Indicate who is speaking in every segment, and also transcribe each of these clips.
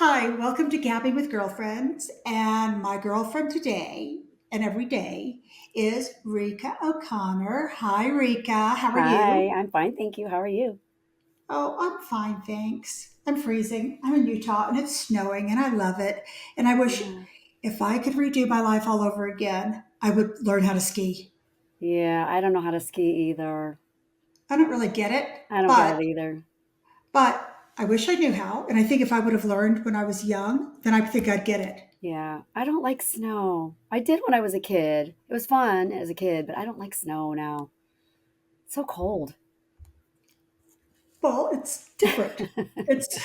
Speaker 1: Hi, welcome to Gabbing with Girlfriends. And my girlfriend today and every day is Rika O'Connor. Hi, Rika. How are
Speaker 2: Hi,
Speaker 1: you?
Speaker 2: I'm fine, thank you. How are you?
Speaker 1: Oh, I'm fine, thanks. I'm freezing. I'm in Utah and it's snowing and I love it. And I wish
Speaker 2: Yeah.
Speaker 1: if I could redo my life all over again, I would learn how to ski.
Speaker 2: Yeah, I don't know how to ski either.
Speaker 1: I don't really get it,
Speaker 2: I don't get it
Speaker 1: but
Speaker 2: either.
Speaker 1: I wish I knew how. And I think if I would have learned when I was young, then I think I'd get it.
Speaker 2: Yeah, I don't like snow. I did when I was a kid. It was fun as a kid, but I don't like snow now. It's so cold.
Speaker 1: Well, it's different. It's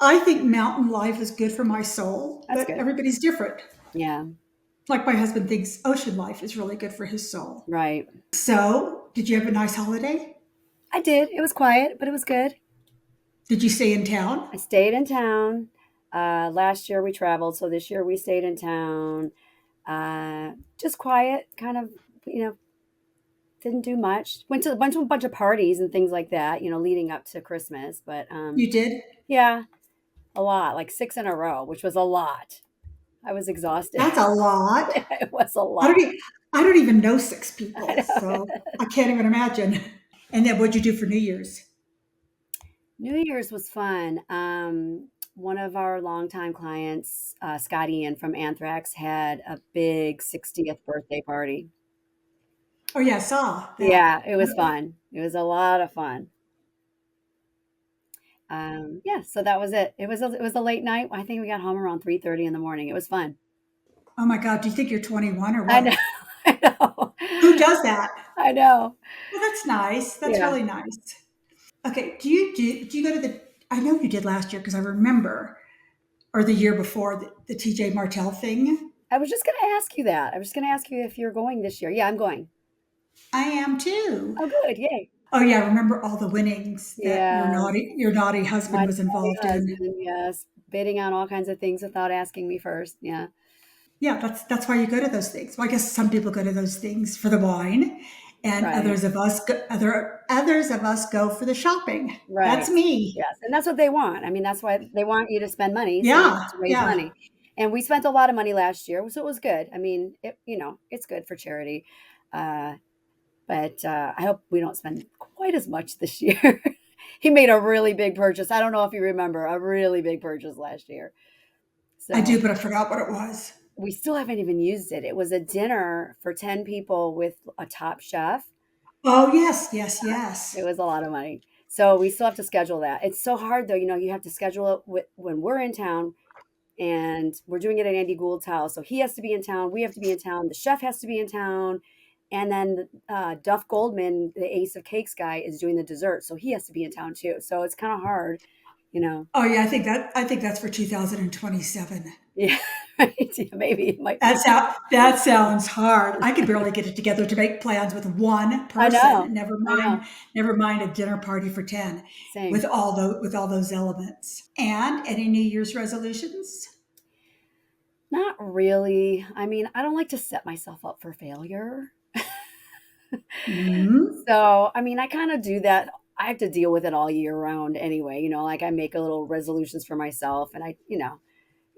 Speaker 1: I think mountain life is good for my soul,
Speaker 2: That's
Speaker 1: but
Speaker 2: good.
Speaker 1: everybody's different.
Speaker 2: Yeah,
Speaker 1: Like my husband thinks ocean life is really good for his soul.
Speaker 2: right.
Speaker 1: So, did you have a nice holiday?
Speaker 2: I did. It was quiet, but it was good.
Speaker 1: Did you stay in town?
Speaker 2: I stayed in town. Last year we traveled, so this year we stayed in town. Just quiet, kind of, you know, didn't do much. Went to a bunch of parties and things like that, leading up to Christmas. But
Speaker 1: You did?
Speaker 2: yeah, a lot, like 6 in a row, which was a lot. I was exhausted.
Speaker 1: That's a lot.
Speaker 2: It was a
Speaker 1: I
Speaker 2: lot.
Speaker 1: don't even, I don't even know six
Speaker 2: I
Speaker 1: people,
Speaker 2: know.
Speaker 1: so I can't even imagine. And then what'd you do for New Year's?
Speaker 2: New Year's was fun. One of our longtime clients, Scott Ian from Anthrax, had a big 60th birthday party.
Speaker 1: Oh yeah, I saw that.
Speaker 2: Yeah, it was fun. It was a lot of fun. Yeah, so that was it. It was a late night. I think we got home around 3:30 in the morning. It was fun.
Speaker 1: Oh my God, do you think you're 21 or
Speaker 2: I know.
Speaker 1: what?
Speaker 2: I know.
Speaker 1: Who does that?
Speaker 2: I know.
Speaker 1: Well, that's nice. That's
Speaker 2: Yeah.
Speaker 1: really nice. Okay, do you go to the? I know you did last year because I remember, or the year before the TJ Martell thing.
Speaker 2: I was just gonna ask you that. I was gonna ask you if you're going this year. Yeah, I'm going.
Speaker 1: I am too.
Speaker 2: Oh, good. Yay.
Speaker 1: Oh yeah, I remember all the winnings that
Speaker 2: Yeah.
Speaker 1: your naughty
Speaker 2: My
Speaker 1: husband was
Speaker 2: naughty
Speaker 1: involved in.
Speaker 2: husband, yes. Bidding on all kinds of things without asking me first. Yeah.
Speaker 1: Yeah, that's why you go to those things. Well, I guess some people go to those things for the wine, and
Speaker 2: Right.
Speaker 1: others of us go for the shopping. That's
Speaker 2: Right.
Speaker 1: me.
Speaker 2: Yes. And that's what they want. I mean, that's why they want you to spend money so
Speaker 1: Yeah,
Speaker 2: to raise
Speaker 1: yeah.
Speaker 2: money. And we spent a lot of money last year, so it was good. I mean, it's good for charity. Uh, but I hope we don't spend quite as much this year. He made a really big purchase. I don't know if you remember a really big purchase last year.
Speaker 1: I
Speaker 2: So
Speaker 1: do, but I forgot what it was.
Speaker 2: we still haven't even used it. It was a dinner for 10 people with a top chef.
Speaker 1: Oh yes, yes, yes.
Speaker 2: It was a lot of money. So we still have to schedule that. It's so hard though. You have to schedule it when we're in town, and we're doing it at Andy Gould's house. So he has to be in town. We have to be in town. The chef has to be in town. And then Duff Goldman, the Ace of Cakes guy, is doing the dessert. So he has to be in town too. So it's kind of hard, you know.
Speaker 1: Oh yeah, I think that's for 2027.
Speaker 2: Yeah, right. Yeah, maybe it might be.
Speaker 1: That sounds hard. I could barely get it together to make plans with one
Speaker 2: I
Speaker 1: person.
Speaker 2: know. I know.
Speaker 1: Never mind a dinner party for 10
Speaker 2: Same.
Speaker 1: with all those elements. And any New Year's resolutions?
Speaker 2: Not really. I mean, I don't like to set myself up for failure.
Speaker 1: Hmm.
Speaker 2: So, I mean, I kind of do that. I have to deal with it all year round anyway. Like I make a little resolutions for myself, and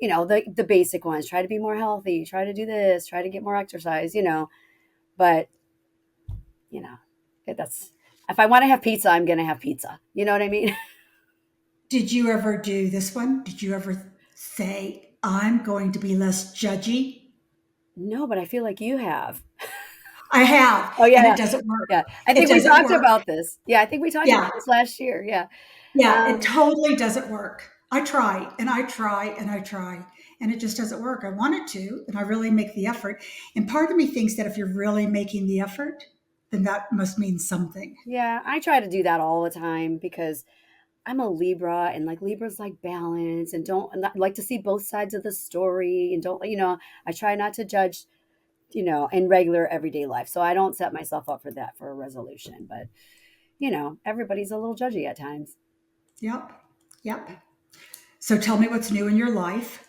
Speaker 2: the basic ones. Try to be more healthy. Try to do this. Try to get more exercise. But you know, that's if I want to have pizza, I'm gonna have pizza. You know what I mean?
Speaker 1: Did you ever do this one? Did you ever say, I'm going to be less judgy?
Speaker 2: No, but I feel like you have.
Speaker 1: I have,
Speaker 2: Oh
Speaker 1: and
Speaker 2: yeah,
Speaker 1: it doesn't work.
Speaker 2: yeah. I
Speaker 1: It
Speaker 2: think we
Speaker 1: doesn't
Speaker 2: talked
Speaker 1: work.
Speaker 2: about this. Yeah, I think we talked about
Speaker 1: Yeah,
Speaker 2: this last year. Yeah.
Speaker 1: yeah, it
Speaker 2: Um,
Speaker 1: totally doesn't work. I try and I try and I try, and it just doesn't work. I want it to, and I really make the effort. And part of me thinks that if you're really making the effort, then that must mean something.
Speaker 2: yeah, I try to do that all the time because I'm a Libra, and like Libras like balance and don't and like to see both sides of the story, and don't I try not to judge, in regular everyday life. So I don't set myself up for that for a resolution, but everybody's a little judgy at times.
Speaker 1: Yep, yep. So tell me what's new in your life.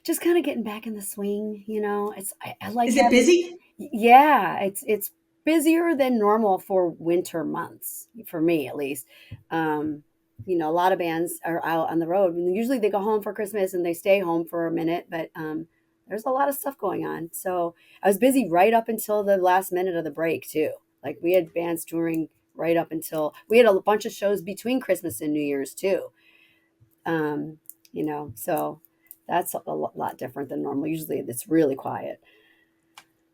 Speaker 2: Just kind of getting back in the swing, I like
Speaker 1: Is it
Speaker 2: having
Speaker 1: busy?
Speaker 2: yeah, it's busier than normal for winter months for me at least. Um A lot of bands are out on the road. And usually they go home for Christmas and they stay home for a minute, but there's a lot of stuff going on. So I was busy right up until the last minute of the break too. Like we had bands touring right up until we had a bunch of shows between Christmas and New Year's too. Um, so that's a lot different than normal. Usually it's really quiet.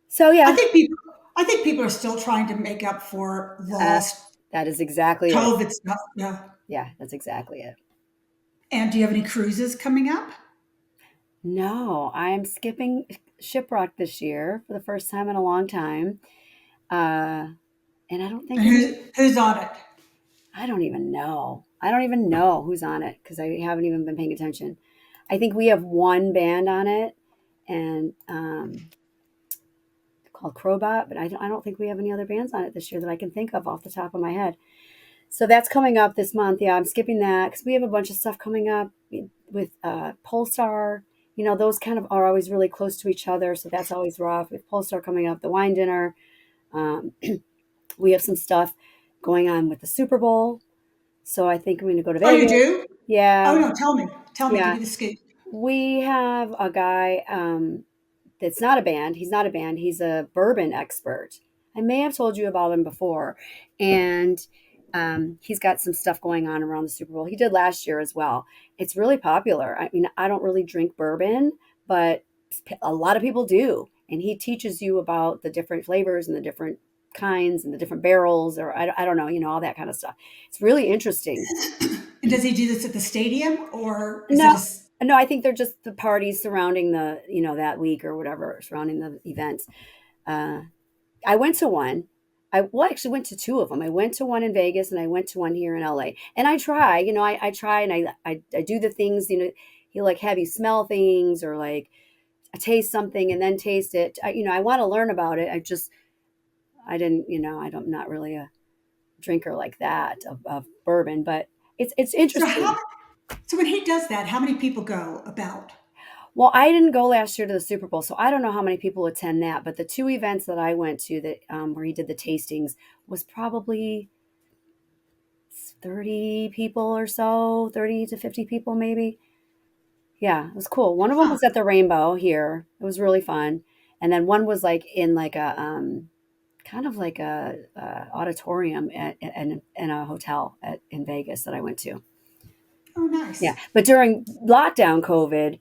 Speaker 2: So
Speaker 1: I
Speaker 2: yeah,
Speaker 1: think people, I think people are still trying to make up for
Speaker 2: uh,
Speaker 1: lost
Speaker 2: that is exactly it.
Speaker 1: COVID stuff. Yeah.
Speaker 2: Yeah, that's exactly it.
Speaker 1: And do you have any cruises coming up?
Speaker 2: No, I am skipping Shiprock this year for the first time in a long time. Uh, and I don't think
Speaker 1: And
Speaker 2: any,
Speaker 1: who's on it?
Speaker 2: I don't even know. I don't even know who's on it because I haven't even been paying attention. I think we have one band on it and called Crowbot, but I don't think we have any other bands on it this year that I can think of off the top of my head. So that's coming up this month. Yeah, I'm skipping that because we have a bunch of stuff coming up with Polestar. Those kind of are always really close to each other, so that's always rough. With Polestar coming up, the wine dinner, um, we have some stuff going on with the Super Bowl. So I think I'm going to go to
Speaker 1: Oh, you
Speaker 2: Vegas.
Speaker 1: do? Oh
Speaker 2: Yeah,
Speaker 1: no, tell me. Tell me. Give
Speaker 2: yeah.
Speaker 1: me the scoop.
Speaker 2: We have a guy that's not a band. He's not a band. He's a bourbon expert. I may have told you about him before, and he's got some stuff going on around the Super Bowl. He did last year as well. It's really popular. I mean, I don't really drink bourbon, but a lot of people do, and he teaches you about the different flavors and the different kinds and the different barrels, or I don't know, all that kind of stuff. It's really interesting.
Speaker 1: And does he do this at the stadium or is it
Speaker 2: No,
Speaker 1: a?
Speaker 2: no, I think they're just the parties surrounding that week or whatever surrounding the events. Uh, I went to one. Actually went to two of them. I went to one in Vegas and I went to one here in LA. And I try, I try and I do the things, he like have you smell things or like taste something and then taste it. I want to learn about it. I didn't, I'm not really a drinker like that of bourbon, but it's
Speaker 1: So how?
Speaker 2: interesting.
Speaker 1: So when he does that, how many people go about?
Speaker 2: Well, I didn't go last year to the Super Bowl, so I don't know how many people attend that. But the two events that I went to that where he did the tastings was probably 30 people or so, 30 to 50 people maybe. Yeah, it was cool. One of them
Speaker 1: Huh.
Speaker 2: was at the Rainbow here. It was really fun. And then one was like in like a kind of like a auditorium in a hotel in Vegas that I went to.
Speaker 1: Oh,
Speaker 2: Yeah,
Speaker 1: nice.
Speaker 2: but during lockdown COVID,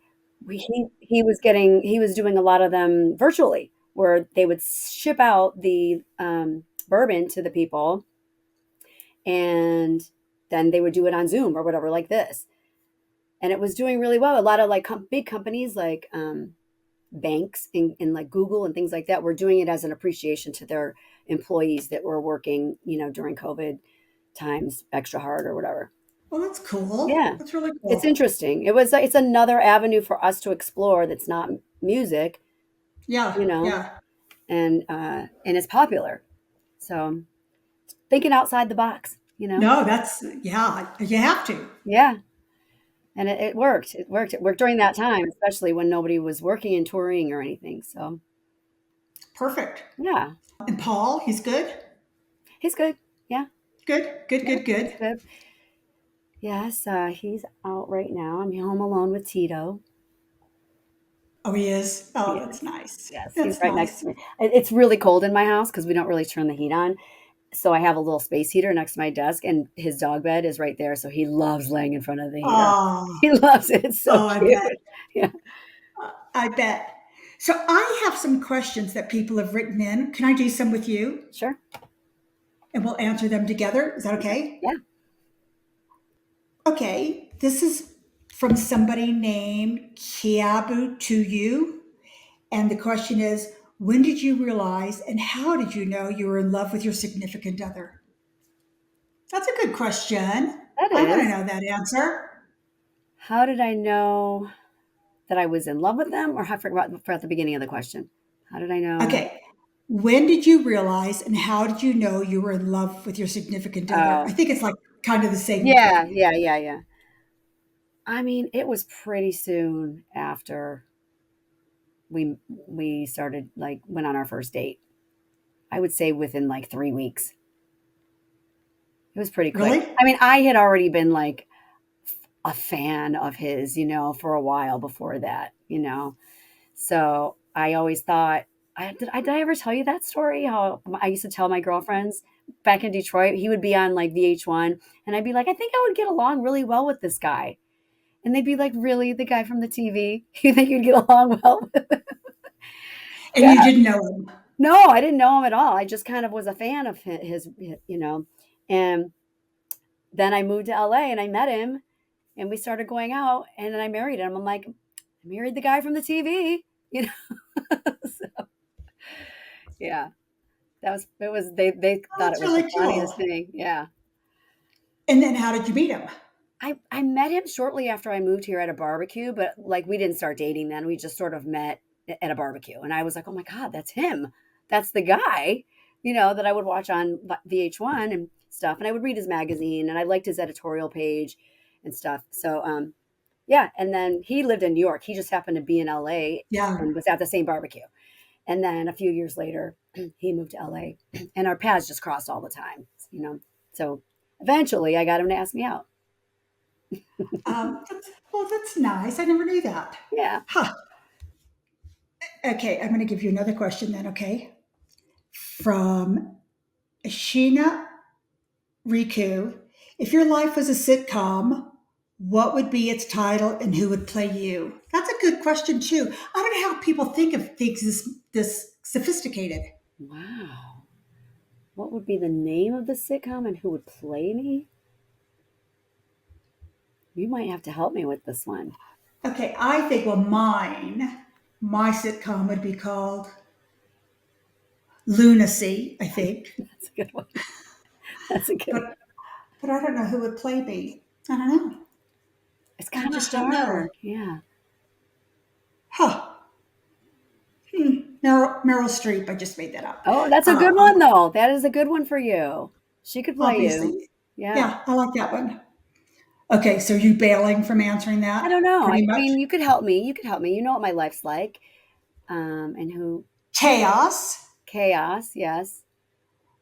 Speaker 2: he was doing a lot of them virtually, where they would ship out the bourbon to the people, and then they would do it on Zoom or whatever, like this, and it was doing really well. A lot of like big companies like banks and like Google and things like that were doing it as an appreciation to their employees that were working, during COVID times extra hard or whatever.
Speaker 1: Well, that's cool.
Speaker 2: Yeah.
Speaker 1: That's really
Speaker 2: It's
Speaker 1: cool.
Speaker 2: interesting. It's another avenue for us to explore that's not music,
Speaker 1: Yeah,
Speaker 2: you know,
Speaker 1: yeah.
Speaker 2: and it's popular. So thinking outside the box.
Speaker 1: No, that's yeah. You have to.
Speaker 2: Yeah. And it worked. It worked. It worked during that time, especially when nobody was working and touring or anything. So
Speaker 1: Perfect.
Speaker 2: yeah,
Speaker 1: And Paul, he's good.
Speaker 2: he's good. Yeah.
Speaker 1: Good. Good.
Speaker 2: Yeah.
Speaker 1: Good.
Speaker 2: He's
Speaker 1: Good.
Speaker 2: good. Yes. He's out right now. I'm home alone with Tito.
Speaker 1: Oh, he is. Oh,
Speaker 2: He
Speaker 1: that's
Speaker 2: is.
Speaker 1: nice.
Speaker 2: Yes. He's
Speaker 1: That's
Speaker 2: right next
Speaker 1: nice.
Speaker 2: to me. It's really cold in my house because we don't really turn the heat on. So I have a little space heater next to my desk, and his dog bed is right there. So he loves laying in front of the heater.
Speaker 1: Oh,
Speaker 2: He loves it. It's so
Speaker 1: oh, I
Speaker 2: cute.
Speaker 1: bet.
Speaker 2: Yeah,
Speaker 1: I bet. So I have some questions that people have written in. Can I do some with you?
Speaker 2: sure.
Speaker 1: And we'll answer them together. Is that okay?
Speaker 2: Yeah.
Speaker 1: Okay. This is from somebody named Kiabu to you. And the question is, when did you realize and how did you know you were in love with your significant other? That's a good question.
Speaker 2: That
Speaker 1: I want to
Speaker 2: is.
Speaker 1: know that answer.
Speaker 2: How did I know that I was in love with them? Or I forgot the beginning of the question. How did I know?
Speaker 1: Okay. When did you realize and how did you know you were in love with your significant other? I
Speaker 2: Oh,
Speaker 1: think it's like kind of the same
Speaker 2: yeah,
Speaker 1: thing.
Speaker 2: yeah, yeah, yeah. I mean, it was pretty soon after we started like went on our first date. I would say within like 3 weeks. It was pretty quick.
Speaker 1: Really?
Speaker 2: I mean, I had already been like a fan of his, for a while before that, So I always thought, did I ever tell you that story? How I used to tell my girlfriends back in Detroit, he would be on like VH1, and I'd be like, I think I would get along really well with this guy. And they'd be like, really? The guy from the TV? You think you'd get along well with?
Speaker 1: And
Speaker 2: Yeah.
Speaker 1: you didn't know him.
Speaker 2: No, I didn't know him at all. I just kind of was a fan of his. And then I moved to LA and I met him and we started going out and then I married him. I'm like, I married the guy from the TV, you know. So, yeah, they
Speaker 1: Oh,
Speaker 2: thought it
Speaker 1: that's
Speaker 2: was the
Speaker 1: really
Speaker 2: funniest
Speaker 1: cool.
Speaker 2: thing. Yeah.
Speaker 1: And then how did you meet him?
Speaker 2: I met him shortly after I moved here at a barbecue, but like we didn't start dating then. We just sort of met at a barbecue. And I was like, oh my God, that's him. That's the guy, that I would watch on VH1 and stuff. And I would read his magazine and I liked his editorial page and stuff. So, yeah. And then he lived in New York. He just happened to be in LA
Speaker 1: Yeah.
Speaker 2: and was at the same barbecue. And then a few years later, he moved to LA and our paths just crossed all the time. So eventually I got him to ask me out.
Speaker 1: Well, that's nice. I never knew that.
Speaker 2: Yeah.
Speaker 1: Huh. Okay, I'm going to give you another question then, okay? From Sheena Riku. If your life was a sitcom, what would be its title and who would play you? That's a good question too. I don't know how people think of things this sophisticated.
Speaker 2: Wow. What would be the name of the sitcom and who would play me? You might have to help me with this one.
Speaker 1: Okay, I think well my sitcom would be called Lunacy, I think.
Speaker 2: That's a good one. That's a good one.
Speaker 1: But but I don't know who would play me. I don't know.
Speaker 2: It's
Speaker 1: I
Speaker 2: kind of
Speaker 1: just don't know.
Speaker 2: hard. Yeah.
Speaker 1: Huh. Meryl Streep. I just made that up.
Speaker 2: Oh, that's a
Speaker 1: Uh,
Speaker 2: good one, though. That is a good one for you. She could play you.
Speaker 1: obviously.
Speaker 2: Yeah.
Speaker 1: Yeah, I like that one. Okay, so you bailing from answering
Speaker 2: I
Speaker 1: that
Speaker 2: don't know. I
Speaker 1: pretty much?
Speaker 2: mean, you could help me. You could help me. You know what my life's like. And who?
Speaker 1: Chaos.
Speaker 2: Chaos. Yes.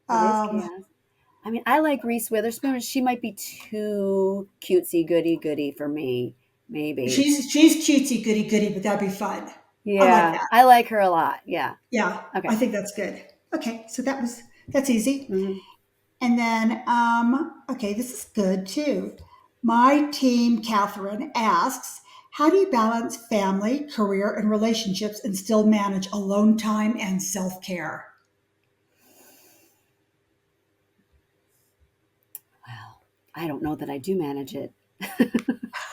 Speaker 2: It is
Speaker 1: Um,
Speaker 2: chaos. I mean, I like Reese Witherspoon. She might be too cutesy goody goody for me. Maybe.
Speaker 1: she's cutesy goody goody, but that'd be fun. I like
Speaker 2: Yeah.
Speaker 1: that.
Speaker 2: I like her a lot. Yeah.
Speaker 1: Yeah, I
Speaker 2: Okay.
Speaker 1: think that's good. Okay, so that's easy.
Speaker 2: Hmm.
Speaker 1: And then, okay, this is good too. My team, Catherine, asks, how do you balance family, career, and relationships and still manage alone time and self care?
Speaker 2: Well, I don't know that I do manage it.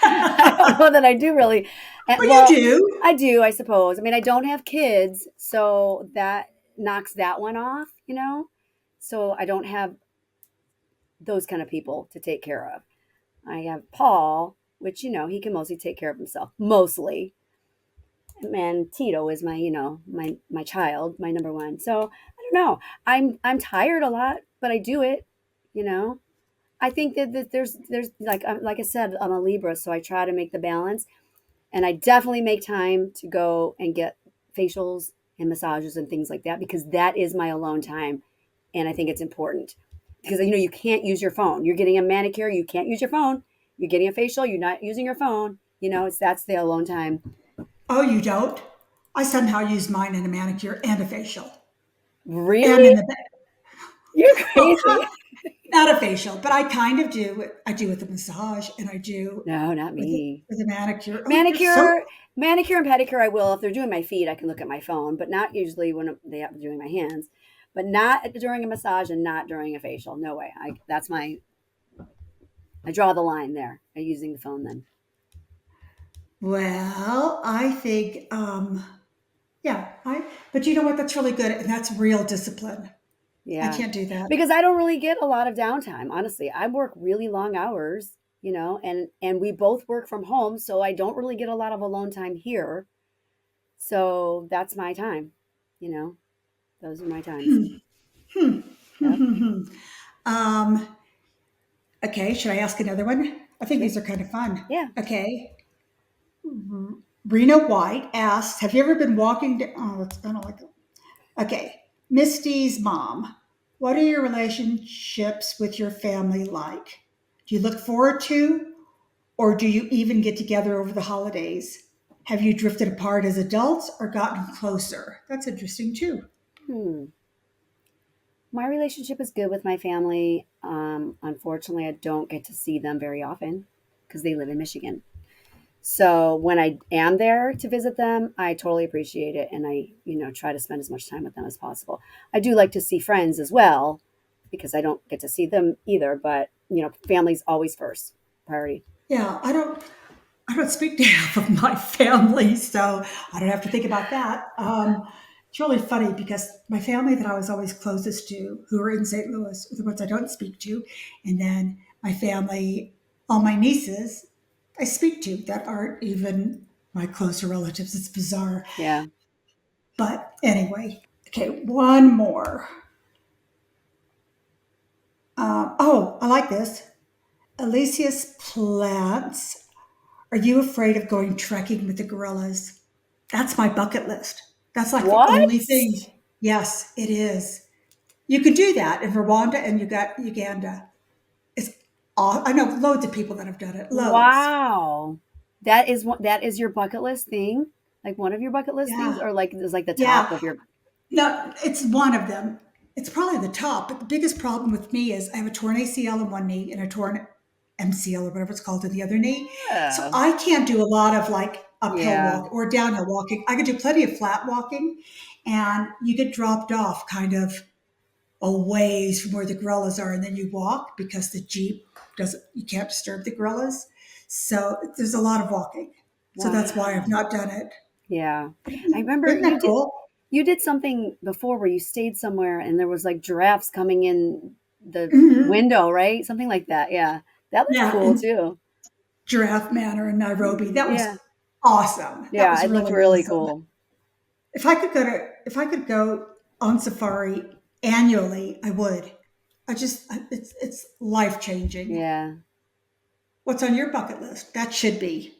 Speaker 2: I don't know that I do really.
Speaker 1: Well, you
Speaker 2: Well,
Speaker 1: do.
Speaker 2: I do, I suppose. I mean, I don't have kids, so that knocks that one off. So I don't have those kind of people to take care of. I have Paul, which, he can mostly take care of himself, mostly. And Tito is my child, my number one. So I don't know. I'm tired a lot, but I do it, you know. I think that there's like I said, I'm a Libra, so I try to make the balance, and I definitely make time to go and get facials and massages and things like that because that is my alone time, and I think it's important because you can't use your phone. You're getting a manicure, you can't use your phone. You're getting a facial, you're not using your phone. That's the alone time.
Speaker 1: Oh, you don't? I somehow use mine in a manicure and a facial. And
Speaker 2: Really?
Speaker 1: in the
Speaker 2: You're
Speaker 1: well,
Speaker 2: crazy.
Speaker 1: not a facial, but I kind of do. I do with the massage, and I do
Speaker 2: No, not
Speaker 1: with
Speaker 2: me.
Speaker 1: with the manicure. Oh, you're so
Speaker 2: Manicure, manicure and pedicure, I will. If they're doing my feet, I can look at my phone, but not usually when they are doing my hands. But not during a massage and not during a facial. No way. I draw the line there. I'm using the phone then.
Speaker 1: well. I think, yeah. But you know what? That's really good, and that's real discipline. I
Speaker 2: Yeah.
Speaker 1: can't do that.
Speaker 2: Because I don't really get a lot of downtime, honestly. I work really long hours, and we both work from home, so I don't really get a lot of alone time here. So that's my time, you know. Those are my times.
Speaker 1: Hmm.
Speaker 2: Yep.
Speaker 1: um. Okay. Should I ask another one? I think
Speaker 2: Sure.
Speaker 1: these are kind of fun.
Speaker 2: Yeah.
Speaker 1: Okay. Rena White asks, "Have you ever been walking?" Oh, I don't like that. Okay. Misty's mom. What are your relationships with your family like? Do you look forward to, or do you even get together over the holidays? Have you drifted apart as adults or gotten closer? That's interesting too.
Speaker 2: Hmm. My relationship is good with my family. Unfortunately, I don't get to see them very often because they live in Michigan. So when I am there to visit them, I totally appreciate it, and I, try to spend as much time with them as possible. I do like to see friends as well because I don't get to see them either, but family's always first priority.
Speaker 1: Yeah, I don't speak to half of my family, so I don't have to think about that. It's really funny because my family that I was always closest to, who are in St. Louis, are the ones I don't speak to, and then my family, all my nieces, I speak to that aren't even my closer relatives. It's bizarre,
Speaker 2: Yeah.
Speaker 1: but anyway. Okay, one more. Oh, I like this. Alicia's plants. Are you afraid of going trekking with the gorillas? That's my bucket list. That's like the only
Speaker 2: What?
Speaker 1: thing. Yes, it is. You can do that in Rwanda and you got Uganda. It's I know loads of people that have done it. Loads.
Speaker 2: Wow. That is your bucket list thing? Like one of your bucket list things,
Speaker 1: Yeah.
Speaker 2: or like is like the top
Speaker 1: Yeah.
Speaker 2: of your.
Speaker 1: No, it's one of them. It's probably the top, but the biggest problem with me is I have a torn ACL in one knee and a torn MCL or whatever it's called in the other knee. So
Speaker 2: Oh,
Speaker 1: I can't do a lot of like uphill
Speaker 2: yeah.
Speaker 1: walk or downhill walking. I could do plenty of flat walking, and you get dropped off kind of a ways from where the gorillas are, and then you walk because the Jeep doesn't, you can't disturb the gorillas. So there's a lot of walking. So that's why I've
Speaker 2: Wow.
Speaker 1: not done it.
Speaker 2: Yeah. I remember
Speaker 1: Isn't that cool?
Speaker 2: you did something before where you stayed somewhere and there was like giraffes coming in the
Speaker 1: Hmm.
Speaker 2: window, right? Something like that. Yeah. That looked
Speaker 1: Yeah,
Speaker 2: cool
Speaker 1: in
Speaker 2: too.
Speaker 1: Giraffe Manor in Nairobi. That was
Speaker 2: Yeah.
Speaker 1: awesome. That
Speaker 2: Yeah,
Speaker 1: was
Speaker 2: it looked
Speaker 1: really
Speaker 2: really
Speaker 1: awesome.
Speaker 2: cool.
Speaker 1: If I could go on safari annually, I would. It's life changing.
Speaker 2: Yeah.
Speaker 1: What's on your bucket list? That should be.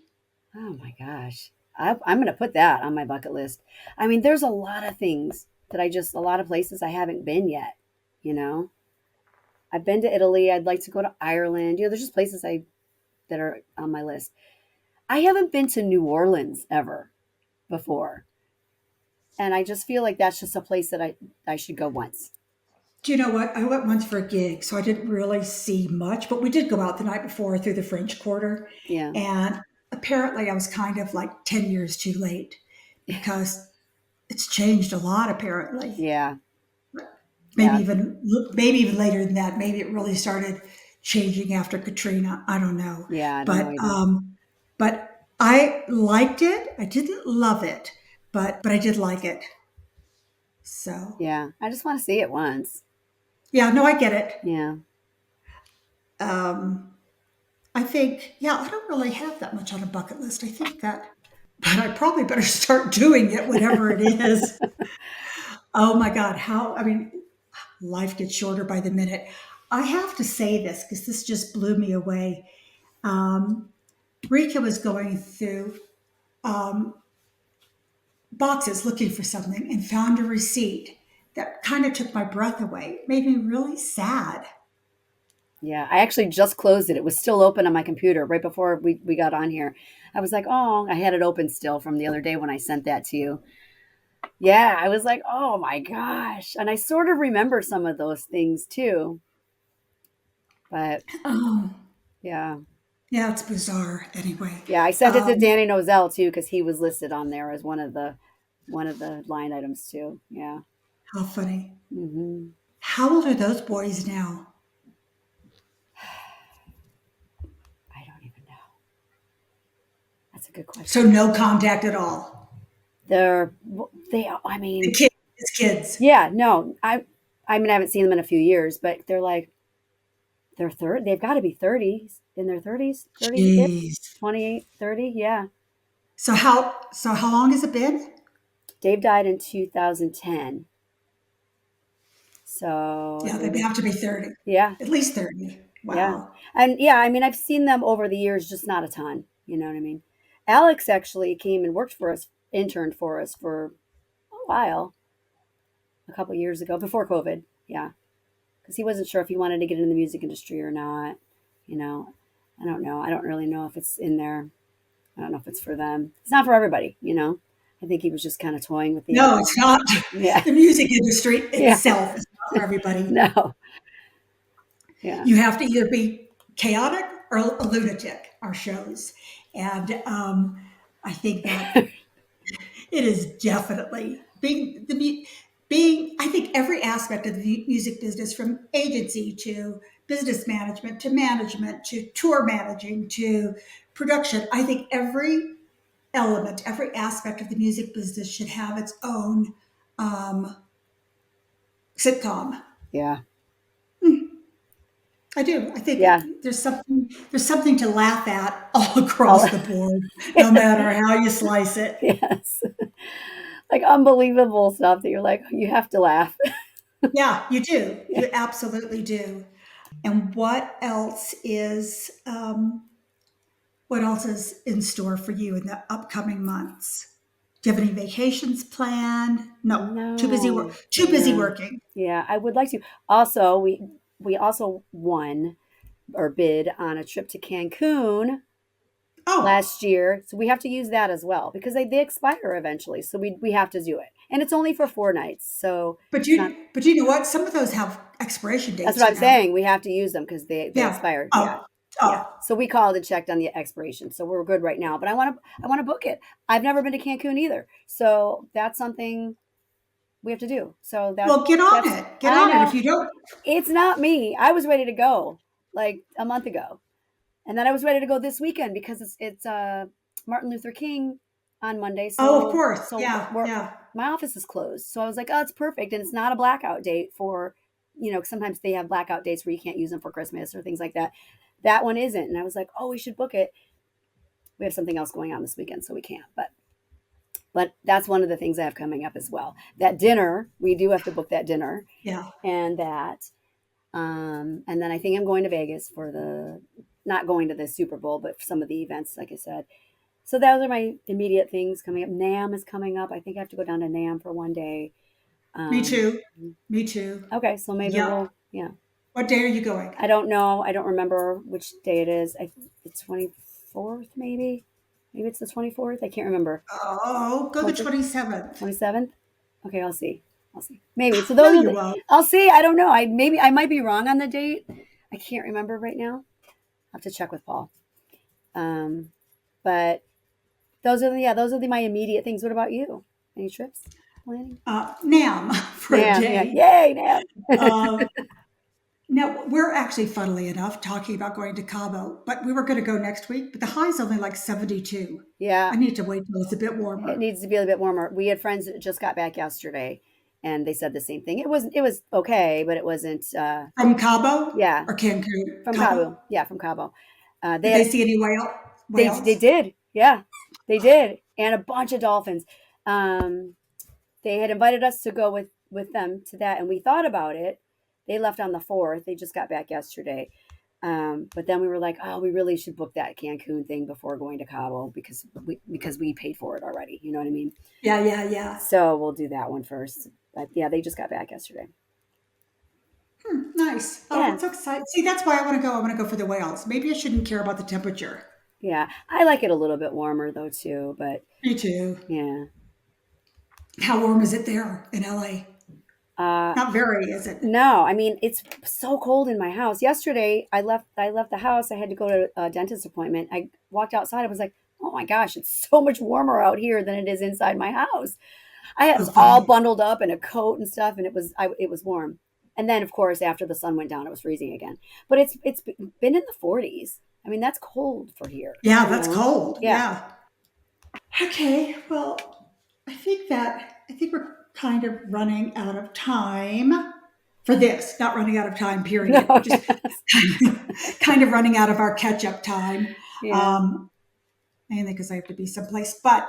Speaker 2: Oh my gosh. I'm going to put that on my bucket list. I mean, there's a lot of things a lot of places I haven't been yet, you know? I've been to Italy. I'd like to go to Ireland. There's just places that are on my list. I haven't been to New Orleans ever before. And I just feel like that's just a place that I should go once.
Speaker 1: Do you know what? I went once for a gig, so I didn't really see much, but we did go out the night before through the French Quarter.
Speaker 2: Yeah.
Speaker 1: And apparently I was kind of like 10 years too late because it's changed a lot, apparently.
Speaker 2: Yeah.
Speaker 1: maybe
Speaker 2: Yeah.
Speaker 1: even maybe even later than that. Maybe it really started changing after Katrina. I don't know,
Speaker 2: Yeah, I don't know
Speaker 1: but
Speaker 2: either.
Speaker 1: I liked it. I didn't love it, but I did like it. So
Speaker 2: Yeah. I just want to see it once.
Speaker 1: yeah, no, I get it.
Speaker 2: Yeah.
Speaker 1: Um, I think yeah, I don't really have that much on a bucket list. I think that, but I probably better start doing it, whatever it is. Oh my God, how I mean, life gets shorter by the minute. I have to say this because this just blew me away. Um, Rika was going through um, boxes looking for something and found a receipt that kind of took my breath away. It made me really sad.
Speaker 2: Yeah. I actually just closed it. It was still open on my computer right before we got on here. I was like, oh, I had it open still from the other day when I sent that to you. Yeah. I was like, oh my gosh. And I sort of remember some of those things too. But
Speaker 1: Oh,
Speaker 2: yeah.
Speaker 1: yeah, it's bizarre. Anyway,
Speaker 2: Yeah. I sent it to
Speaker 1: um,
Speaker 2: Danny Nozell too because he was listed on there as one of the line items too. Yeah.
Speaker 1: how funny.
Speaker 2: Hmm.
Speaker 1: How old are those boys now?
Speaker 2: I don't even know. That's a good
Speaker 1: So
Speaker 2: question.
Speaker 1: no contact at all.
Speaker 2: They're they. I
Speaker 1: The
Speaker 2: mean,
Speaker 1: kids, it's kids.
Speaker 2: yeah. No, I mean, I haven't seen them in a few years, but they're like they're third. They've got to be 30s in their 30s, 30 ish,
Speaker 1: Jeez.
Speaker 2: 28, 30. Yeah.
Speaker 1: So how long has it been?
Speaker 2: Dave died in 2010, so
Speaker 1: Yeah,
Speaker 2: they
Speaker 1: they
Speaker 2: would.
Speaker 1: have to be 30,
Speaker 2: Yeah.
Speaker 1: at least 30.
Speaker 2: Yeah.
Speaker 1: Wow.
Speaker 2: And yeah, I mean, I've seen them over the years, just not a ton. You know what I mean? Alex actually came and worked for us, interned for us for a while, a couple years ago, before COVID. Yeah. because he wasn't sure if he wanted to get in the music industry or not. You know, I don't know. I don't really know if it's in there. I don't know if it's for them. It's not for everybody, you know. I think he was just kind of toying with the
Speaker 1: No,
Speaker 2: idea.
Speaker 1: it's not.
Speaker 2: Yeah,
Speaker 1: The music industry
Speaker 2: yeah,
Speaker 1: itself is not for everybody.
Speaker 2: no, yeah,
Speaker 1: You have to either be chaotic or a lunatic, our shows. And I think that it is definitely being, I think every aspect of the music business, from agency to business management to tour managing to production, I think every element, every aspect of the music business should have its own um, sitcom.
Speaker 2: yeah,
Speaker 1: I do. I
Speaker 2: yeah.
Speaker 1: think there's something to laugh at all
Speaker 2: Oh,
Speaker 1: across the board, no matter how you slice it.
Speaker 2: yes, like unbelievable stuff that you're like, you have to laugh.
Speaker 1: Yeah, you do.
Speaker 2: Yeah.
Speaker 1: You absolutely do. And what else is in store for you in the upcoming months? Do you have any vacations planned? No, too busy work.
Speaker 2: No,
Speaker 1: Too busy
Speaker 2: yeah,
Speaker 1: working.
Speaker 2: yeah. I would like to. Also, we also won or bid on a trip to Cancun
Speaker 1: Oh,
Speaker 2: last year, so we have to use that as well because they expire eventually. So we have to do it, and it's only for 4 nights, so
Speaker 1: but
Speaker 2: it's not.
Speaker 1: you know what? Some of those have expiration
Speaker 2: That's
Speaker 1: dates.
Speaker 2: what I'm saying. We have to use them because they
Speaker 1: Yeah.
Speaker 2: expired. Yeah,
Speaker 1: Oh,
Speaker 2: yeah.
Speaker 1: oh.
Speaker 2: So we called and checked on the expiration, so we're good right now. But I want to book it. I've never been to Cancun either, so that's something we have to do. So
Speaker 1: Well, get on
Speaker 2: that's
Speaker 1: it. Get
Speaker 2: I
Speaker 1: on it.
Speaker 2: know
Speaker 1: If you don't,
Speaker 2: it's not me. I was ready to go like a month ago, and then I was ready to go this weekend because it's Martin Luther King on Monday.
Speaker 1: oh, of
Speaker 2: So
Speaker 1: course.
Speaker 2: so
Speaker 1: Yeah,
Speaker 2: we're
Speaker 1: yeah.
Speaker 2: my office is closed. So I was like, oh, it's perfect, and it's not a blackout date for sometimes they have blackout dates where you can't use them for Christmas or things like that. That one isn't, and I was like, oh, we should book it. We have something else going on this weekend, so we can't. But that's one of the things I have coming up as well. That dinner, we do have to book that dinner,
Speaker 1: Yeah.
Speaker 2: and that and then I think I'm going to Vegas for not going to the Super Bowl, but for some of the events, like I said. So those are my immediate things coming up. NAM is coming up. I think I have to go down to NAM for one day.
Speaker 1: Me
Speaker 2: Um,
Speaker 1: too. Me too.
Speaker 2: okay, so maybe
Speaker 1: Yep.
Speaker 2: yeah.
Speaker 1: What day are you going?
Speaker 2: I don't know. I don't remember which day it is. The 24th, maybe. Maybe it's the 24th. I can't remember.
Speaker 1: Oh, go the
Speaker 2: What's it?
Speaker 1: 27th.
Speaker 2: 27th? Okay, I'll see. I'll see. Maybe. So
Speaker 1: No,
Speaker 2: those are
Speaker 1: you
Speaker 2: the.
Speaker 1: won't.
Speaker 2: I'll see. I don't know. I might be wrong on the date. I can't remember right now. I'll have to check with Paul. Um, but those are my immediate things. What about you? Any trips planning?
Speaker 1: Nam for a
Speaker 2: Nam, yeah,
Speaker 1: day.
Speaker 2: yay, Nam.
Speaker 1: Um, Now, we're actually, funnily enough, talking about going to Cabo, but we were going to go next week, but the high's only like 72. I
Speaker 2: Yeah,
Speaker 1: need to wait till it's a bit
Speaker 2: it
Speaker 1: warmer.
Speaker 2: needs to be a little bit warmer. We had friends that just got back yesterday, and they said the same thing. It was okay, but it wasn't.
Speaker 1: From Cabo
Speaker 2: Yeah,
Speaker 1: or Cancun?
Speaker 2: from
Speaker 1: Cabo?
Speaker 2: Cabo. Yeah, from Cabo. They
Speaker 1: Did they
Speaker 2: had
Speaker 1: see any
Speaker 2: they
Speaker 1: whales?
Speaker 2: did. Yeah, they did, and a bunch of dolphins. Um, they had invited us to go with them to that, and we thought about it. They left on the 4th. They just got back yesterday. But then we were like, oh, we really should book that Cancun thing before going to Cabo because we paid for it already. You know what I mean?
Speaker 1: Yeah, yeah, yeah.
Speaker 2: So we'll do that one first. But yeah, they just got back yesterday.
Speaker 1: Nice. Oh,
Speaker 2: Yeah,
Speaker 1: that's so exciting. See, that's why I want to go. I want to go for the whales. Maybe I shouldn't care about the temperature.
Speaker 2: yeah. I like it a little bit warmer though too. But
Speaker 1: Me too.
Speaker 2: yeah,
Speaker 1: How warm is it there in LA?
Speaker 2: uh,
Speaker 1: Not very, is it?
Speaker 2: no, I mean it's so cold in my house. Yesterday, I left the house. I had to go to a dentist appointment. I walked outside. I was like, oh my gosh, it's so much warmer out here than it is inside my house. I
Speaker 1: Oh,
Speaker 2: was all
Speaker 1: funny.
Speaker 2: bundled up in a coat and stuff, and it was warm. And then, of course, after the sun went down, it was freezing again. But it's been in the 40s. I mean, that's cold for here.
Speaker 1: Yeah,
Speaker 2: You
Speaker 1: that's
Speaker 2: know?
Speaker 1: cold.
Speaker 2: Yeah.
Speaker 1: Yeah. Okay. Well, I think we're kind of running out of time for this. Not running out of time, period.
Speaker 2: No.
Speaker 1: Just kind of running out of our catch up time.
Speaker 2: Yeah.
Speaker 1: Um, mainly because I have to be someplace. But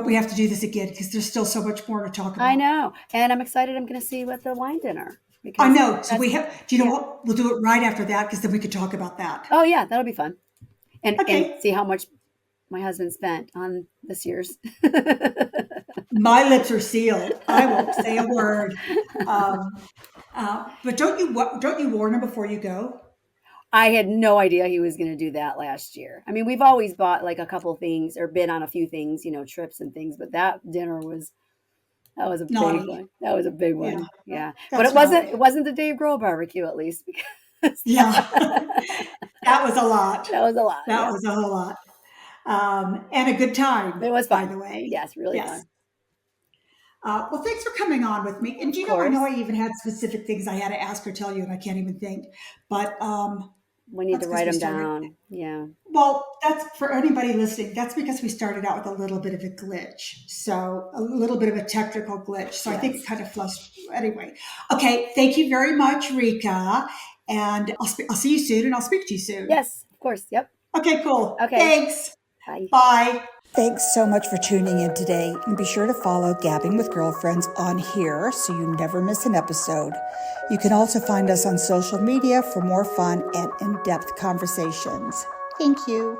Speaker 1: we have to do this again because there's still so much more to talk
Speaker 2: I
Speaker 1: about.
Speaker 2: know, and I'm excited. I'm going to see what the wine dinner
Speaker 1: I
Speaker 2: because
Speaker 1: know. So
Speaker 2: that's
Speaker 1: we have. Do you know
Speaker 2: yeah.
Speaker 1: what? We'll do it right after that because then we could talk about that.
Speaker 2: Oh yeah, that'll be fun. And
Speaker 1: Okay.
Speaker 2: see how much my husband spent on this year's.
Speaker 1: My lips are sealed. I won't say a word. Um, But don't you warn him before you go?
Speaker 2: I had no idea he was going to do that last year. I mean, we've always bought like a couple things or been on a few things, trips and things, but that dinner was that was a big
Speaker 1: Naughty.
Speaker 2: one. That was a big
Speaker 1: Yeah,
Speaker 2: one. Yeah. But
Speaker 1: that's
Speaker 2: it wasn't the Dave Grohl barbecue at least because
Speaker 1: yeah. That was a lot.
Speaker 2: that was a lot.
Speaker 1: That
Speaker 2: Yeah.
Speaker 1: was a whole lot. And a good time,
Speaker 2: It was
Speaker 1: by
Speaker 2: fun.
Speaker 1: the way.
Speaker 2: Yes, really
Speaker 1: Yes.
Speaker 2: fun.
Speaker 1: Well, thanks for coming on with me. And
Speaker 2: Of
Speaker 1: do you know, I know
Speaker 2: course.
Speaker 1: I even had specific things I had to ask or tell you, and I can't even think. But
Speaker 2: We need
Speaker 1: that's
Speaker 2: to
Speaker 1: because
Speaker 2: write
Speaker 1: we
Speaker 2: them
Speaker 1: started.
Speaker 2: down. Yeah.
Speaker 1: Well, that's for anybody listening. That's because we started out with a little bit of a glitch. So, a little bit of a technical glitch. So, I think it
Speaker 2: Yes.
Speaker 1: kind of flushed. Anyway, okay. Thank you very much, Rika. And I'll see you soon and I'll speak to you soon.
Speaker 2: Yes, of course. Yep.
Speaker 1: Okay, cool.
Speaker 2: Okay.
Speaker 1: Thanks.
Speaker 2: Bye.
Speaker 1: Bye. Thanks so much for tuning in today. And be sure to follow Gabbing with Girlfriends on here so you never miss an episode. You can also find us on social media for more fun and in-depth conversations. Thank you.